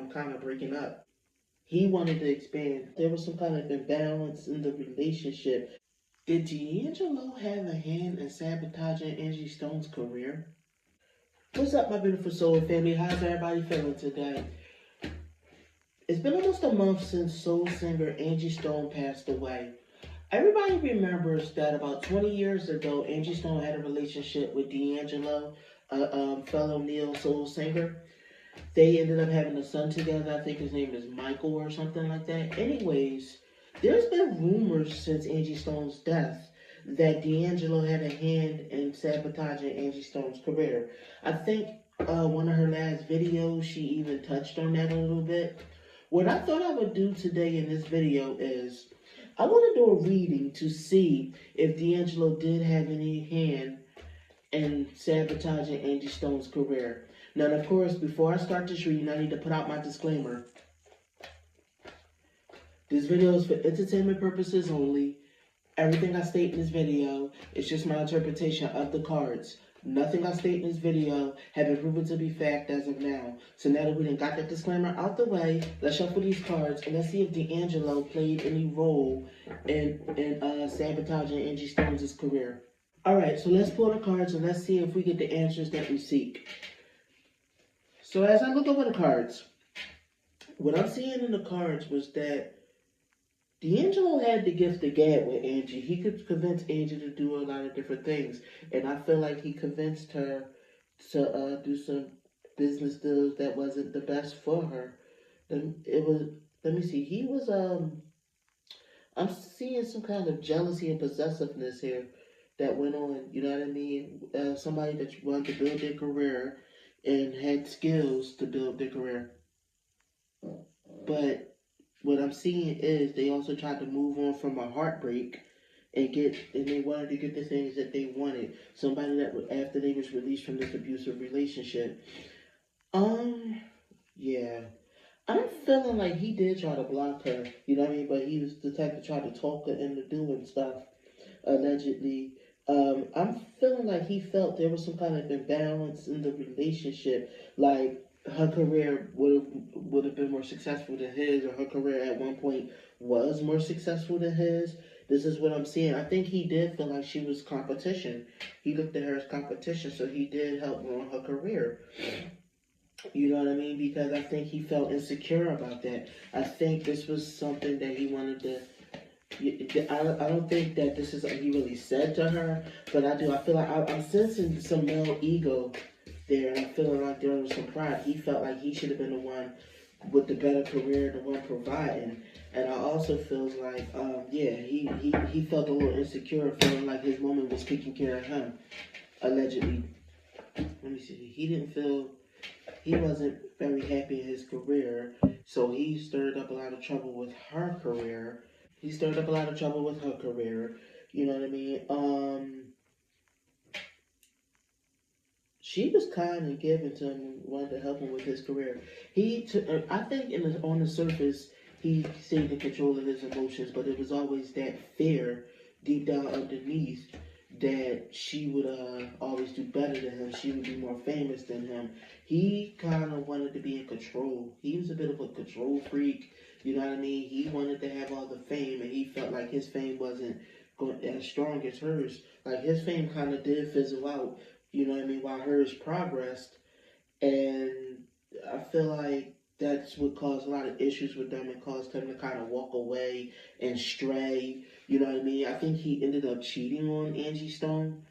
kind of breaking up. He wanted to expand. There was some kind of imbalance in the relationship. Did D'Angelo have a hand in sabotaging Angie Stone's career? What's up, my beautiful soul family? How's everybody feeling today? It's been almost a month since soul singer Angie Stone passed away. Everybody remembers that about 20 years ago, Angie Stone had a relationship with D'Angelo, a fellow neo soul singer. They ended up having a son together. I think his name is Michael or something like that. Anyways, there's been rumors since Angie Stone's death that D'Angelo had a hand in sabotaging Angie Stone's career. I think one of her last videos, she even touched on that a little bit. What I thought I would do today in this video is, I want to do a reading to see if D'Angelo did have any hand in sabotaging Angie Stone's career. Now, of course, before I start this reading, I need to put out my disclaimer. This video is for entertainment purposes only. Everything I state in this video is just my interpretation of the cards. Nothing I state in this video have been proven to be fact as of now. So now that we done got that disclaimer out the way, let's shuffle these cards and let's see if D'Angelo played any role in sabotaging Angie Stone's career. Alright, so let's pull the cards and let's see if we get the answers that we seek. So as I look over the cards, what I'm seeing in the cards was that D'Angelo had the gift of gab with Angie. He could convince Angie to do a lot of different things. And I feel like he convinced her to do some business deals that wasn't the best for her. Let me see, he was, I'm seeing some kind of jealousy and possessiveness here that went on, you know what I mean? Somebody that wanted to build their career and had skills to build their career. But what I'm seeing is they also tried to move on from a heartbreak and they wanted to get the things that they wanted. Somebody that after they was released from this abusive relationship. Yeah. I'm feeling like he did try to block her, you know what I mean? But he was the type to try to talk her into doing stuff, allegedly. I'm feeling like he felt there was some kind of imbalance in the relationship, like her career would have been more successful than his, or her career at one point was more successful than his. This is what I'm seeing. I think he did feel like she was competition. He looked at her as competition, so he did help ruin her career. You know what I mean? Because I think he felt insecure about that. I think this was something that he wanted to... I don't think that this is something he really said to her, but I do. I feel like I'm sensing some male ego there, and I'm feeling like there was some pride. He felt like he should have been the one with the better career, the one providing. And I also feel like, he felt a little insecure, feeling like his woman was taking care of him, allegedly. Let me see. He wasn't very happy in his career, so he stirred up a lot of trouble with her career. You know what I mean? She was kind and giving to him, wanted to help him with his career. I think on the surface, he stayed in control of his emotions, but it was always that fear deep down underneath that she would always do better than him. She would be more famous than him. He kind of wanted to be in control. He was a bit of a control freak. You know what I mean? He wanted to have all the fame, and he felt like his fame wasn't going as strong as hers. Like, his fame kind of did fizzle out, you know what I mean, while hers progressed. And I feel like that's what caused a lot of issues with them and caused him to kind of walk away and stray. You know what I mean? I think he ended up cheating on Angie Stone.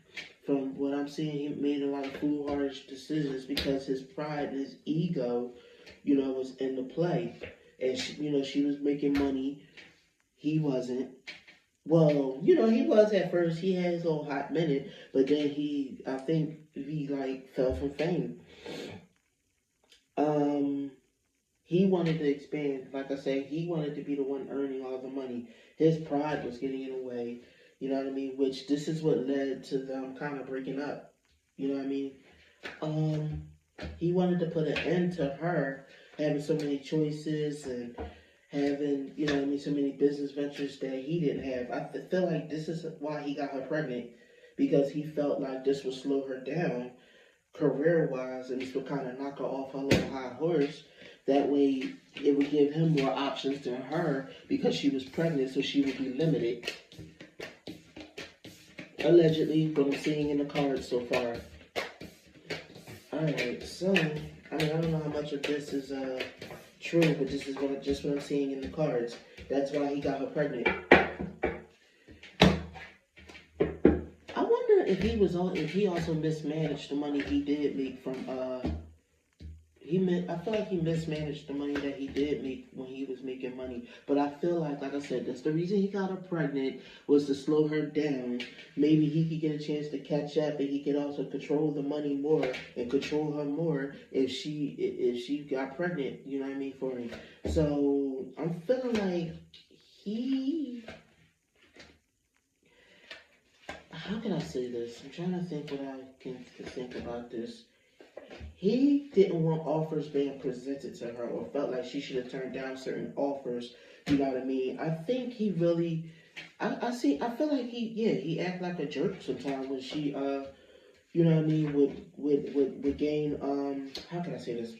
From what I'm seeing, he made a lot of foolhardy decisions because his pride and his ego, was in the play. And, she was making money. He wasn't. Well, he was at first. He had his little hot minute. But then I think he, fell from fame. He wanted to expand. Like I said, he wanted to be the one earning all the money. His pride was getting in the way. You know what I mean? Which this is what led to them kind of breaking up. You know what I mean? He wanted to put an end to her having so many choices and having, so many business ventures that he didn't have. I feel like this is why he got her pregnant, because he felt like this would slow her down career-wise, and this would kind of knock her off her little high horse, That way, it would give him more options than her because she was pregnant, so she would be limited. Allegedly, what I'm seeing in the cards so far. Alright, so, I don't know how much of this is true, but this is just what I'm seeing in the cards. That's why he got her pregnant. I wonder if he also mismanaged the money he did make from I feel like he mismanaged the money that he did make when he was making money. But I feel like I said, that's the reason he got her pregnant, was to slow her down. Maybe he could get a chance to catch up, and he could also control the money more and control her more if she got pregnant. You know what I mean, for him. So I'm feeling like how can I say this? I'm trying to think what I can think about this. He didn't want offers being presented to her, or felt like she should have turned down certain offers. You know what I mean? I think he really, I feel like he act like a jerk sometimes when she, you know what I mean, would gain, how can I say this?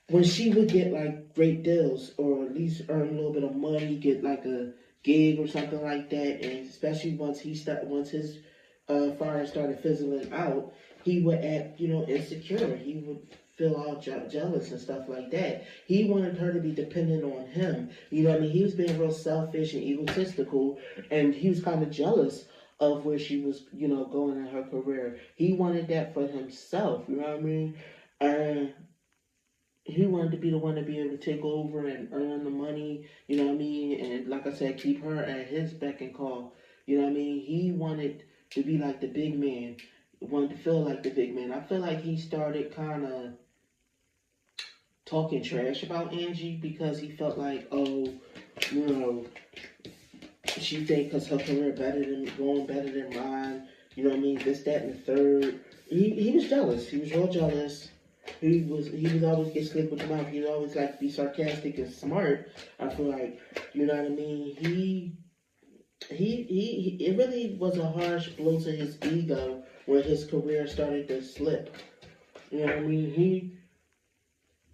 When she would get like great deals, or at least earn a little bit of money, get like a gig or something like that, and especially once his fire started fizzling out, he would act, insecure. He would feel all jealous and stuff like that. He wanted her to be dependent on him. You know what I mean? He was being real selfish and egotistical, and he was kind of jealous of where she was, going in her career. He wanted that for himself. You know what I mean? And he wanted to be the one to be able to take over and earn the money. You know what I mean? And like I said, keep her at his beck and call. You know what I mean? He wanted to be like the big man. Wanted to feel like the big man. I feel like he started kind of talking trash about Angie because he felt like, she think because her career going better than mine. You know what I mean? This, that, and the third. He was jealous. He was real jealous. He would always get slick with the mouth. He would always like to be sarcastic and smart. I feel like, you know what I mean? It really was a harsh blow to his ego when his career started to slip. You know what I mean?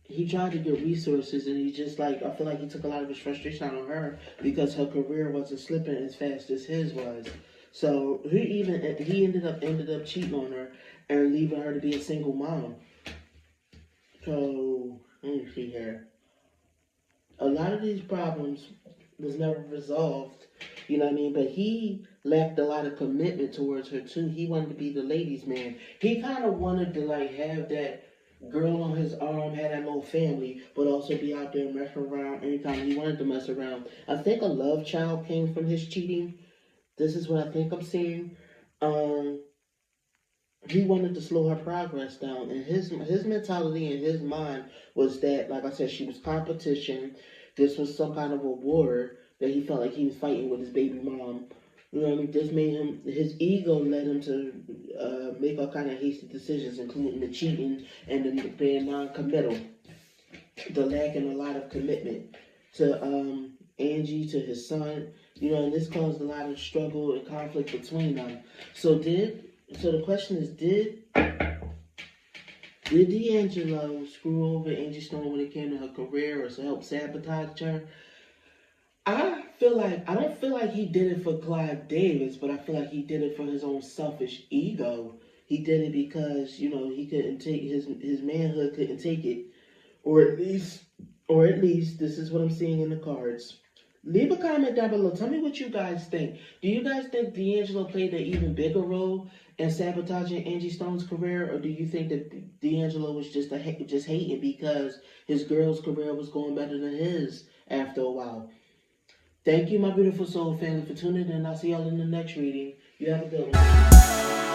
He tried to get resources, and he just I feel like he took a lot of his frustration out on her because her career wasn't slipping as fast as his was. So he ended up cheating on her and leaving her to be a single mom. So let me see here. A lot of these problems was never resolved, you know what I mean? But he lacked a lot of commitment towards her too. He wanted to be the ladies' man. He kind of wanted to have that girl on his arm, have that little family, but also be out there messing around anytime he wanted to mess around. I think a love child came from his cheating. This is what I think I'm seeing. He wanted to slow her progress down, and his mentality and his mind was that, like I said, she was competition. This was some kind of a war that he felt like he was fighting with his baby mom. You know what I mean? This made his ego led him to make all kind of hasty decisions, including the cheating and the being non-committal, the lacking a lot of commitment to Angie, to his son. And this caused a lot of struggle and conflict between them. So the question is, did D'Angelo screw over Angie Stone when it came to her career, or to help sabotage her? I don't feel like he did it for Clive Davis, but I feel like he did it for his own selfish ego. He did it because, he couldn't take his manhood, couldn't take it. Or at least this is what I'm seeing in the cards. Leave a comment down below. Tell me what you guys think. Do you guys think D'Angelo played an even bigger role in sabotaging Angie Stone's career, or do you think that D'Angelo was just hating because his girl's career was going better than his after a while? Thank you, my beautiful soul family, for tuning in. I'll see y'all in the next reading. You have a good one.